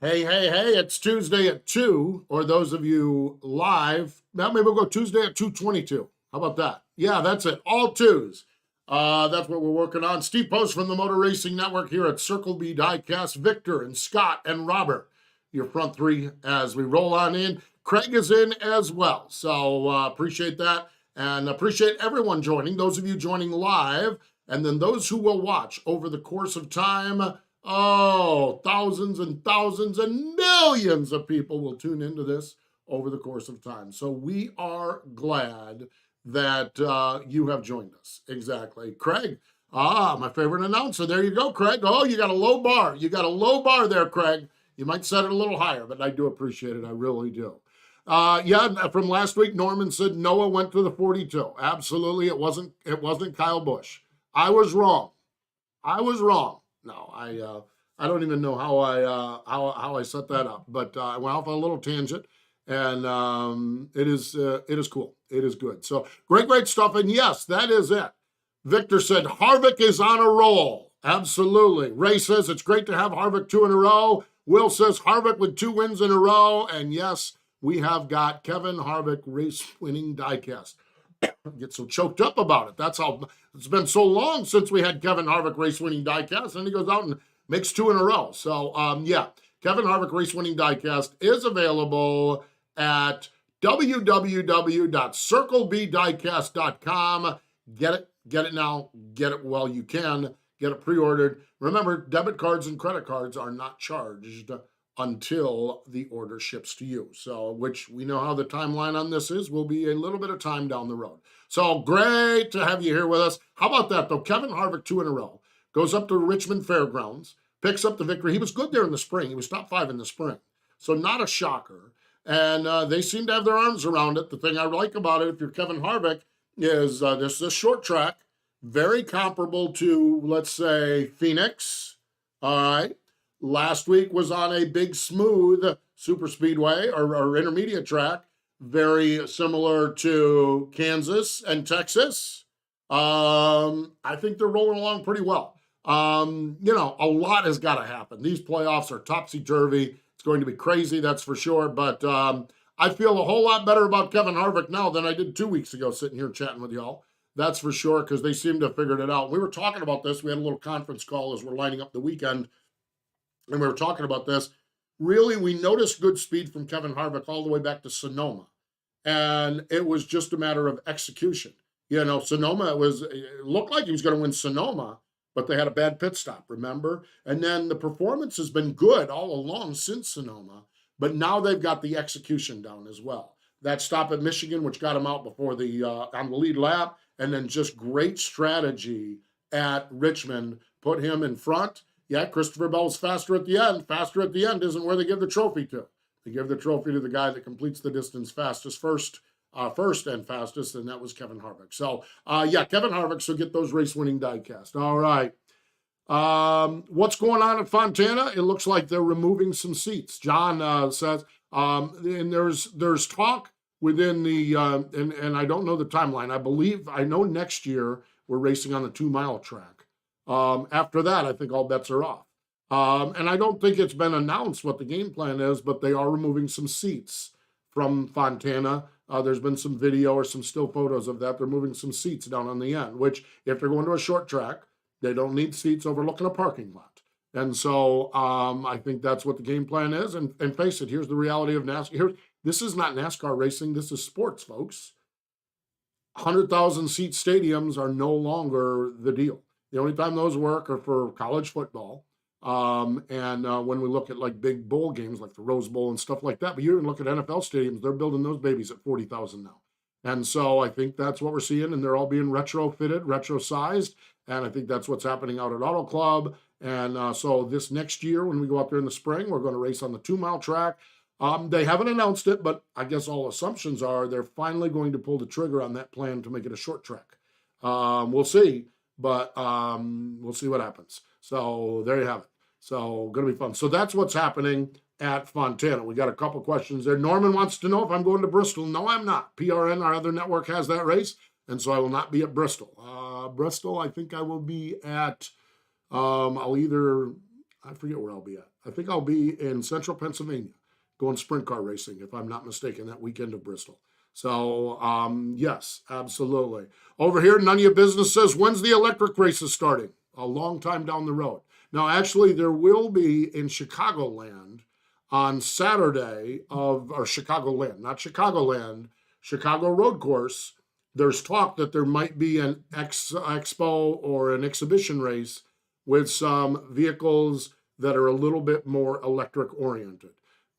Hey, it's Tuesday at 2, or those of you live, now maybe we'll go Tuesday at 2:22. How about that? Yeah, that's it. All twos. That's what we're working on. Steve Post from the Motor Racing Network here at Circle B Diecast. Victor and Scott and Robert, your front three as we roll on in. Craig is in as well. So appreciate that and appreciate everyone joining. Those of you joining live, and then those who will watch over the course of time. Oh, thousands and thousands and millions of people will tune into this over the course of time. So we are glad that you have joined us. Exactly. Craig, my favorite announcer. There you go, Craig. Oh, you got a low bar. You got a low bar there, Craig. You might set it a little higher, but I do appreciate it. I really do. Yeah, from last week, Norman said Noah went to the 42. Absolutely, it wasn't Kyle Busch. I was wrong. No, I don't even know how I set that up, but I went off on a little tangent, and it is cool. It is good. So great stuff. And yes, that is it. Victor said Harvick is on a roll. Absolutely. Ray says it's great to have Harvick 2 in a row. Will says Harvick with 2 wins in a row. And yes, we have got Kevin Harvick race winning diecast. Get so choked up about it. That's how it's been so long since we had Kevin Harvick race winning diecast, and he goes out and makes 2 in a row. So yeah, Kevin Harvick race winning diecast is available at www.circlebdiecast.com. Get it now, get it while you can, get it pre-ordered. Remember, debit cards and credit cards are not charged until the order ships to you. So, which we know how the timeline on this is, will be a little bit of time down the road. So great to have you here with us. How about that though? Kevin Harvick 2 in a row, goes up to Richmond Fairgrounds, picks up the victory. He was good there in the spring. He was top 5 in the spring. So not a shocker. And they seem to have their arms around it. The thing I like about it, if you're Kevin Harvick, is this is a short track, very comparable to, let's say, Phoenix. All right. Last week was on a big, smooth super speedway or intermediate track, very similar to Kansas and Texas. I think they're rolling along pretty well. A lot has got to happen. These playoffs are topsy-turvy. It's going to be crazy, that's for sure. But I feel a whole lot better about Kevin Harvick now than I did 2 weeks ago sitting here chatting with y'all. That's for sure, because they seem to have figured it out. We were talking about this. We had a little conference call as we're lining up the weekend. And we were talking about this. Really, we noticed good speed from Kevin Harvick all the way back to Sonoma. And it was just a matter of execution. Sonoma it looked like he was going to win Sonoma, but they had a bad pit stop, remember? And then the performance has been good all along since Sonoma, but now they've got the execution down as well. That stop at Michigan, which got him out before on the lead lap, and then just great strategy at Richmond, put him in front. Yeah, Christopher Bell's faster at the end. Faster at the end isn't where they give the trophy to. They give the trophy to the guy that completes the distance fastest first and fastest, and that was Kevin Harvick. So, Kevin Harvick, so get those race-winning diecast. All right. What's going on at Fontana? It looks like they're removing some seats. John says, and there's talk within the, and I don't know the timeline. I know next year we're racing on the 2-mile track. After that, I think all bets are off. And I don't think it's been announced what the game plan is, but they are removing some seats from Fontana. There's been some video or some still photos of that. They're moving some seats down on the end, which if they're going to a short track, they don't need seats overlooking a parking lot. And so I think that's what the game plan is. And face it, here's the reality of NASCAR. This is not NASCAR racing. This is sports, folks. 100,000 seat stadiums are no longer the deal. The only time those work are for college football. And when we look at like big bowl games like the Rose Bowl and stuff like that, but you even look at NFL stadiums, they're building those babies at 40,000 now. And so I think that's what we're seeing, and they're all being retrofitted, retro-sized, and I think that's what's happening out at Auto Club. And so this next year, when we go out there in the spring, we're going to race on the 2-mile track. They haven't announced it, but I guess all assumptions are they're finally going to pull the trigger on that plan to make it a short track. We'll see. But we'll see what happens. So there you have it. So going to be fun. So that's what's happening at Fontana. We got a couple questions there. Norman wants to know if I'm going to Bristol. No, I'm not. PRN, our other network, has that race, and so I will not be at Bristol. Bristol, I think I will be at. I forget where I'll be at. I think I'll be in central Pennsylvania going sprint car racing, if I'm not mistaken, that weekend of Bristol. So, yes, absolutely. Over here, none of your business says, when's the electric races starting? A long time down the road. Now, actually, there will be in Chicagoland on Saturday or Chicagoland, not Chicagoland, Chicago Road Course. There's talk that there might be an expo or an exhibition race with some vehicles that are a little bit more electric oriented.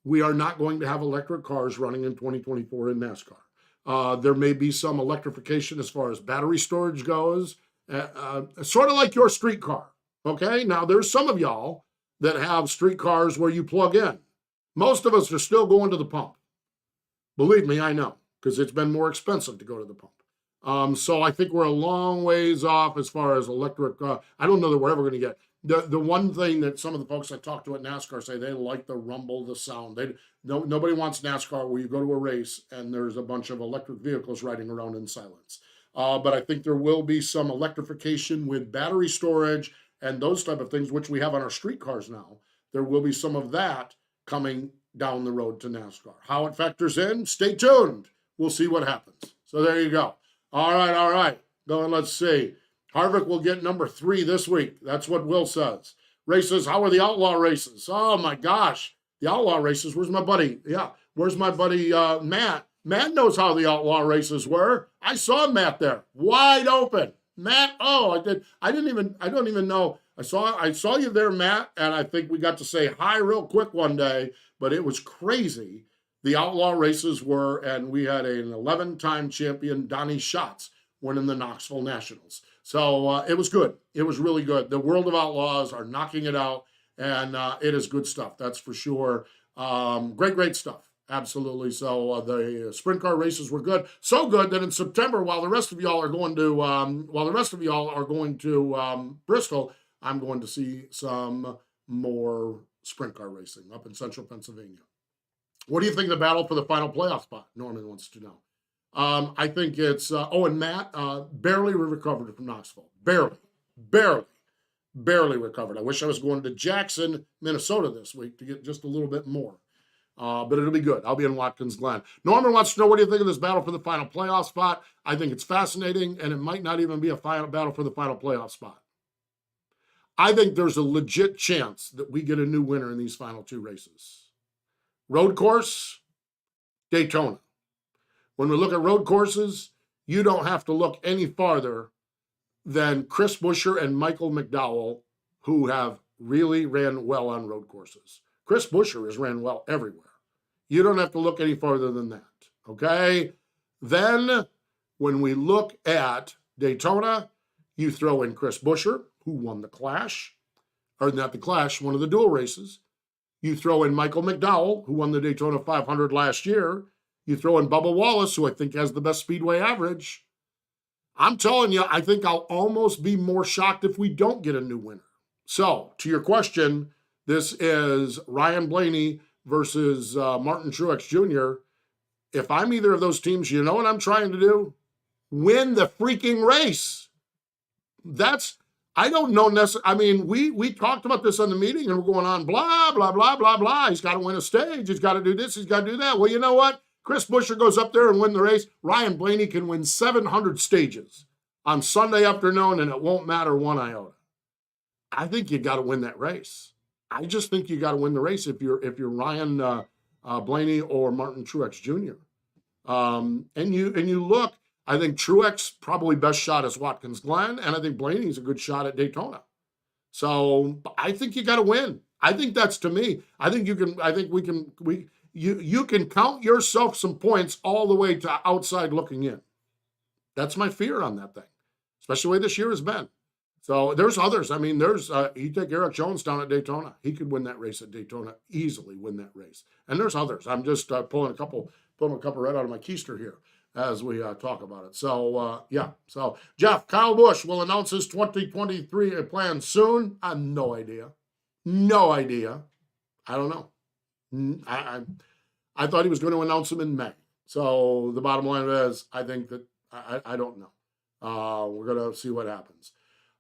We are not going to have electric cars running in 2024 in NASCAR. There may be some electrification as far as battery storage goes, sort of like your street car. Okay, now there's some of y'all that have street cars where you plug in. Most of us are still going to the pump. Believe me, I know, because it's been more expensive to go to the pump. So I think we're a long ways off as far as electric. I don't know that we're ever going to get. The one thing that some of the folks I talk to at NASCAR say they like the rumble, the sound. Nobody wants NASCAR where you go to a race and there's a bunch of electric vehicles riding around in silence. But I think there will be some electrification with battery storage and those type of things, which we have on our street cars now. There will be some of that coming down the road to NASCAR. How it factors in, stay tuned. We'll see what happens. So there you go. All right. Going, let's see. Harvick will get number 3 this week. That's what Will says. Races, how are the outlaw races? Oh, my gosh. The outlaw races, where's my buddy? Yeah, where's my buddy Matt? Matt knows how the outlaw races were. I saw Matt there, wide open. Matt, I don't even know. I saw you there, Matt, and I think we got to say hi real quick one day, but it was crazy. The outlaw races were, and we had an 11-time champion, Donnie Schatz, winning the Knoxville Nationals. So it was good. It was really good. The World of Outlaws are knocking it out, and it is good stuff. That's for sure. Great stuff. Absolutely. So the sprint car races were good. So good that in September, while the rest of y'all are going to Bristol, I'm going to see some more sprint car racing up in central Pennsylvania. What do you think of the battle for the final playoff spot? Norman wants to know. I think it's, and Matt barely recovered from Knoxville. Barely recovered. I wish I was going to Jackson, Minnesota this week to get just a little bit more. But it'll be good. I'll be in Watkins Glen. Norman wants to know, what do you think of this battle for the final playoff spot? I think it's fascinating, and it might not even be a final battle for the final playoff spot. I think there's a legit chance that we get a new winner in these final 2 races. Road course, Daytona. When we look at road courses, you don't have to look any farther than Chris Buescher and Michael McDowell, who have really ran well on road courses. Chris Buescher has ran well everywhere. You don't have to look any farther than that, okay? Then, when we look at Daytona, you throw in Chris Buescher, who won the Clash, or not the Clash, one of the dual races. You throw in Michael McDowell, who won the Daytona 500 last year. You throw in Bubba Wallace, who I think has the best speedway average. I'm telling you, I think I'll almost be more shocked if we don't get a new winner. So, to your question, this is Ryan Blaney versus Martin Truex Jr. If I'm either of those teams, you know what I'm trying to do? Win the freaking race. I don't know necessarily. I mean, we talked about this on the meeting and we're going on blah, blah, blah, blah, blah. He's got to win a stage. He's got to do this. He's got to do that. Well, you know what? Chris Buescher goes up there and win the race. Ryan Blaney can win 700 stages on Sunday afternoon, and it won't matter one iota. I think you got to win that race. I just think you got to win the race if you're Ryan Blaney or Martin Truex Jr. And you look. I think Truex probably best shot is Watkins Glen, and I think Blaney's a good shot at Daytona. So I think you got to win. I think that's, to me. I think you can. I think you can count yourself some points all the way to outside looking in. That's my fear on that thing, especially the way this year has been. So there's others. I mean, you take Eric Jones down at Daytona. He could win that race at Daytona, easily win that race. And there's others. I'm just pulling a couple right out of my keister here as we talk about it. So, yeah. So, Jeff, Kyle Busch will announce his 2023 plan soon. I have no idea. I don't know. I thought he was going to announce him in May. So the bottom line is, I think that I don't know. We're going to see what happens.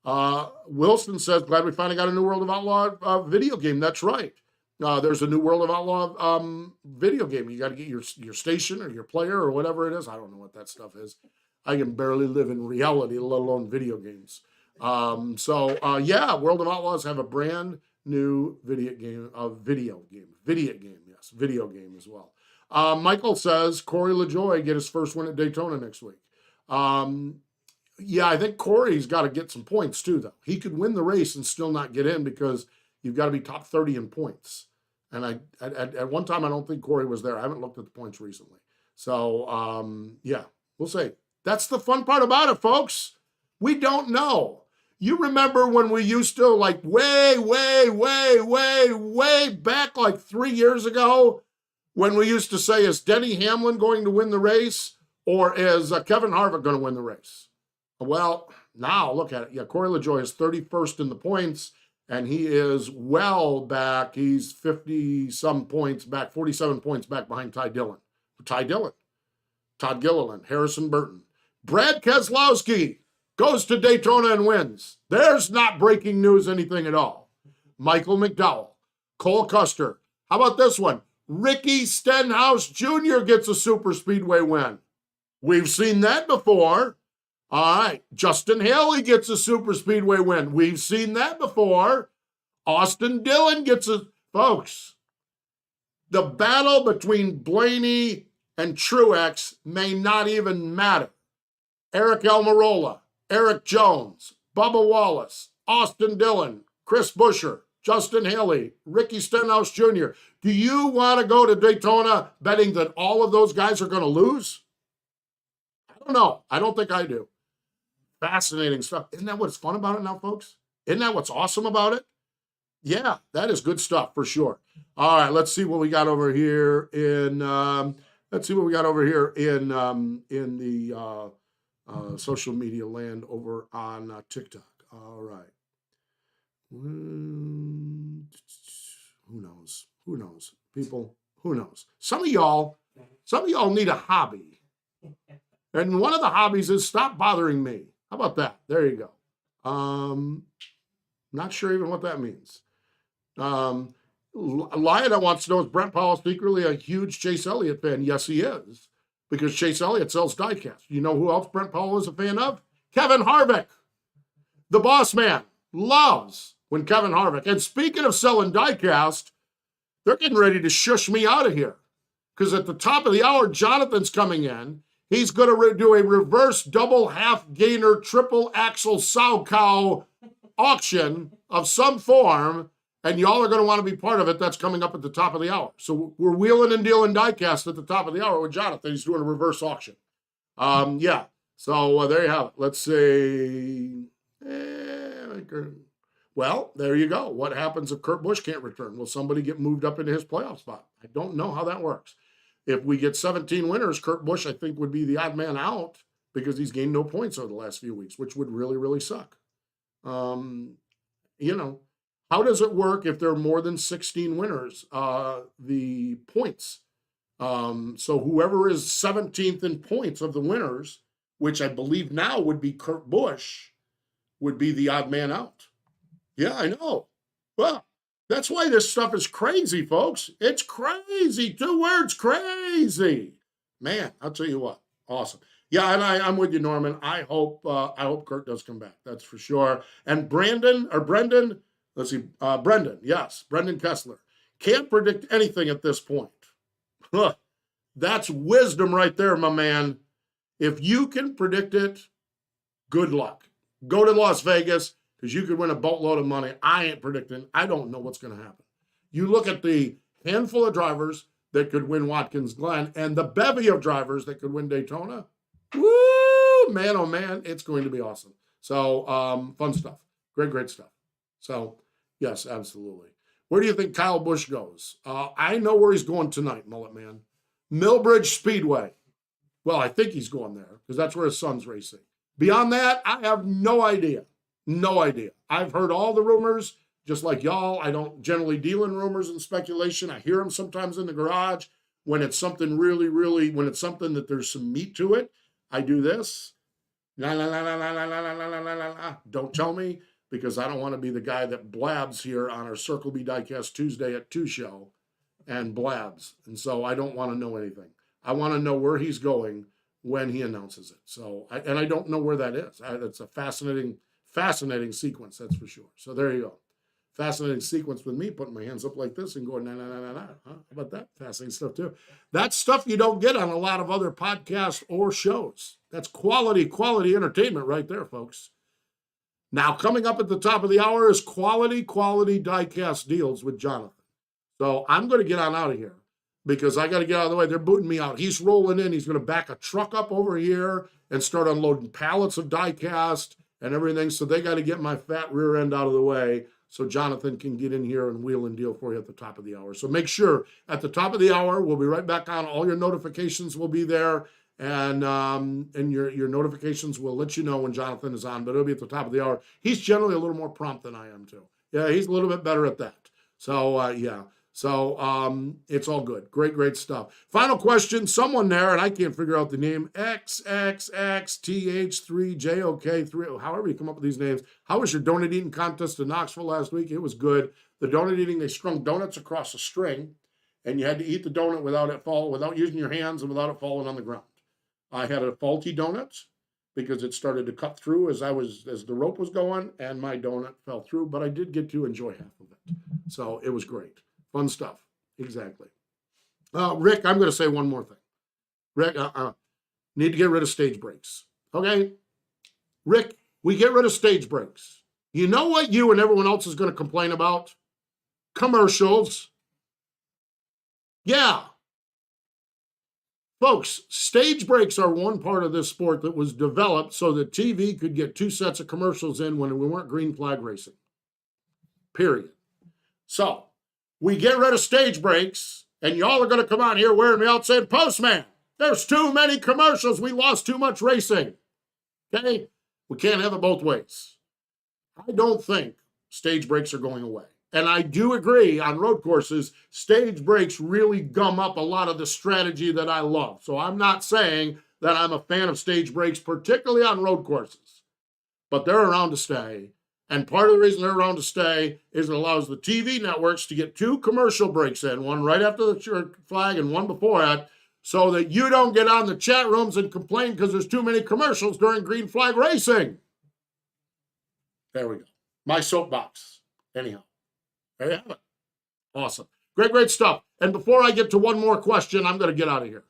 Wilson says, glad we finally got a new World of Outlaw video game. That's right. There's a new World of Outlaw video game. You got to get your station or your player or whatever it is. I don't know what that stuff is. I can barely live in reality, let alone video games. Yeah, World of Outlaws have a brand new video game as well. Michael says Corey LaJoie get his first win at Daytona next week. Yeah, I think Corey's got to get some points too, though. He could win the race and still not get in because you've got to be top 30 in points. And at one time, I don't think Corey was there. I haven't looked at the points recently. So, yeah, we'll see. That's the fun part about it, folks. We don't know. You remember when we used to, like, way back, like 3 years ago, when we used to say, is Denny Hamlin going to win the race or is Kevin Harvick going to win the race? Well, now look at it. Yeah, Corey LaJoie is 31st in the points, and he is well back. He's 50-some points back, 47 points back behind Todd Gilliland, Harrison Burton. Brad Keselowski goes to Daytona and wins. There's not breaking news anything at all. Michael McDowell, Cole Custer. How about this one? Ricky Stenhouse Jr. gets a super speedway win. We've seen that before. All right, Justin Haley gets a super speedway win. We've seen that before. Austin Dillon gets a... Folks, the battle between Blaney and Truex may not even matter. Eric Almirola, Eric Jones, Bubba Wallace, Austin Dillon, Chris Buescher, Justin Haley, Ricky Stenhouse Jr. Do you want to go to Daytona betting that all of those guys are going to lose? I don't know. I don't think I do. Fascinating stuff. Isn't that what's fun about it now, folks? Isn't that what's awesome about it? Yeah, that is good stuff for sure. All right, let's see what we got over here in the social media land over on TikTok. All right. Who knows? People, who knows? Some of y'all need a hobby. And one of the hobbies is stop bothering me. How about that? There you go. Not sure even what that means. Lionel wants to know, is Brent Powell secretly a huge Chase Elliott fan? Yes, he is. Because Chase Elliott sells diecast. You know who else Brent Powell is a fan of? Kevin Harvick. The boss man loves when Kevin Harvick. And speaking of selling diecast, they're getting ready to shush me out of here. Because at the top of the hour, Jonathan's coming in. He's going to do a reverse double half gainer triple axle sow cow auction of some form, and y'all are going to want to be part of it. That's coming up at the top of the hour. So we're wheeling and dealing diecast at the top of the hour with Jonathan. He's doing a reverse auction. Yeah. So there you have it. Let's see. Well, there you go. What happens if Kurt Busch can't return? Will somebody get moved up into his playoff spot? I don't know how that works. If we get 17 winners, Kurt Busch, I think, would be the odd man out because he's gained no points over the last few weeks, which would really, really suck. How does it work if there are more than 16 winners? The points. So whoever is 17th in points of the winners, which I believe now would be Kurt Busch, would be the odd man out. Yeah, I know. Well, that's why this stuff is crazy, folks. It's crazy. 2 words, crazy. Man, I'll tell you what. Awesome. Yeah, and I'm with you, Norman. I hope Kurt does come back. That's for sure. And Brendan, yes, Brendan Kessler. Can't predict anything at this point. That's wisdom right there, my man. If you can predict it, good luck. Go to Las Vegas, because you could win a boatload of money. I ain't predicting. I don't know what's going to happen. You look at the handful of drivers that could win Watkins Glen and the bevy of drivers that could win Daytona. Woo! Man, oh man, it's going to be awesome. So, fun stuff. Great stuff. So, yes, absolutely. Where do you think Kyle Busch goes? I know where he's going tonight, Mullet Man. Millbridge Speedway. Well, I think he's going there because that's where his son's racing. Beyond that, I have no idea. No idea. I've heard all the rumors, just like y'all. I don't generally deal in rumors and speculation. I hear them sometimes in the garage. When it's something when it's something that there's some meat to it, I do this. La, la, la, la, la, la, la, la, la, la, la, la. Don't tell me, because I don't want to be the guy that blabs here on our Circle B Diecast Tuesday at 2 show and blabs. And so I don't want to know anything. I want to know where he's going when he announces it. So, and I don't know where that is. It's a fascinating sequence, that's for sure. So there you go. Fascinating sequence with me putting my hands up like this and going, nah, nah, nah, nah, nah. Huh? How about that? Fascinating stuff too. That's stuff you don't get on a lot of other podcasts or shows. That's quality entertainment right there, folks. Now, coming up at the top of the hour is quality diecast deals with Jonathan. So I'm going to get on out of here because I got to get out of the way. They're booting me out. He's rolling in. He's going to back a truck up over here and start unloading pallets of diecast and everything. So they got to get my fat rear end out of the way so Jonathan can get in here and wheel and deal for you at the top of the hour. So make sure at the top of the hour, we'll be right back on. All your notifications will be there, and your notifications will let you know when Jonathan is on, but it'll be at the top of the hour. He's generally a little more prompt than I am too. Yeah, he's a little bit better at that. So yeah. So it's all good. Great stuff. Final question. Someone there, and I can't figure out the name, XXXTH3JOK3, however you come up with these names. How was your donut eating contest in Knoxville last week? It was good. The donut eating, they strung donuts across a string, and you had to eat the donut without using your hands and without it falling on the ground. I had a faulty donut because it started to cut through as the rope was going, and my donut fell through, but I did get to enjoy half of it. So it was great. Fun stuff. Exactly. Rick, I'm going to say one more thing. Rick, need to get rid of stage breaks. Okay? Rick, we get rid of stage breaks. You know what you and everyone else is going to complain about? Commercials. Yeah. Folks, stage breaks are one part of this sport that was developed so that TV could get 2 sets of commercials in when we weren't green flag racing. Period. So, we get rid of stage breaks, and y'all are going to come out here wearing me out saying, Postman, there's too many commercials. We lost too much racing. Okay? We can't have it both ways. I don't think stage breaks are going away. And I do agree on road courses, stage breaks really gum up a lot of the strategy that I love. So I'm not saying that I'm a fan of stage breaks, particularly on road courses. But they're around to stay. And part of the reason they're around to stay is it allows the TV networks to get 2 commercial breaks in, one right after the flag and one before that, so that you don't get on the chat rooms and complain because there's too many commercials during green flag racing. There we go. My soapbox. Anyhow, there you have it. Awesome. Great stuff. And before I get to one more question, I'm going to get out of here.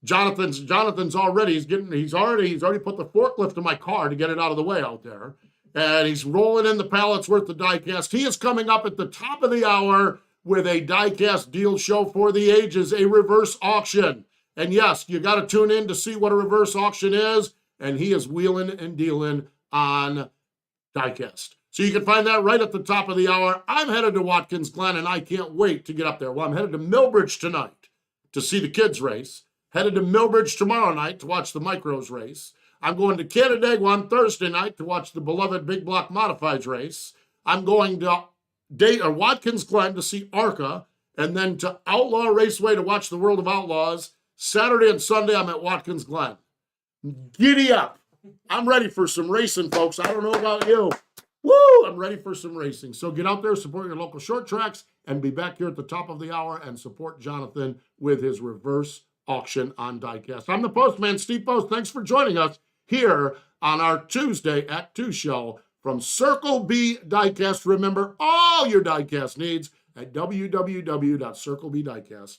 Jonathan's already put the forklift in my car to get it out of the way out there. And he's rolling in the pallets worth of diecast. He is coming up at the top of the hour with a diecast deal show for the ages, a reverse auction. And yes, you got to tune in to see what a reverse auction is. And he is wheeling and dealing on diecast. So you can find that right at the top of the hour. I'm headed to Watkins Glen, and I can't wait to get up there. Well, I'm headed to Millbridge tonight to see the kids race. Headed to Millbridge tomorrow night to watch the micros race. I'm going to Canandaigua on Thursday night to watch the beloved Big Block Modifieds race. I'm going to Watkins Glen to see ARCA, and then to Outlaw Raceway to watch the World of Outlaws. Saturday and Sunday, I'm at Watkins Glen. Giddy up. I'm ready for some racing, folks. I don't know about you. Woo! I'm ready for some racing. So get out there, support your local short tracks, and be back here at the top of the hour and support Jonathan with his reverse auction on diecast. I'm the Postman, Steve Post. Thanks for joining us here on our Tuesday at 2 show from Circle B Diecast. Remember all your diecast needs at www.circlebdiecast.com.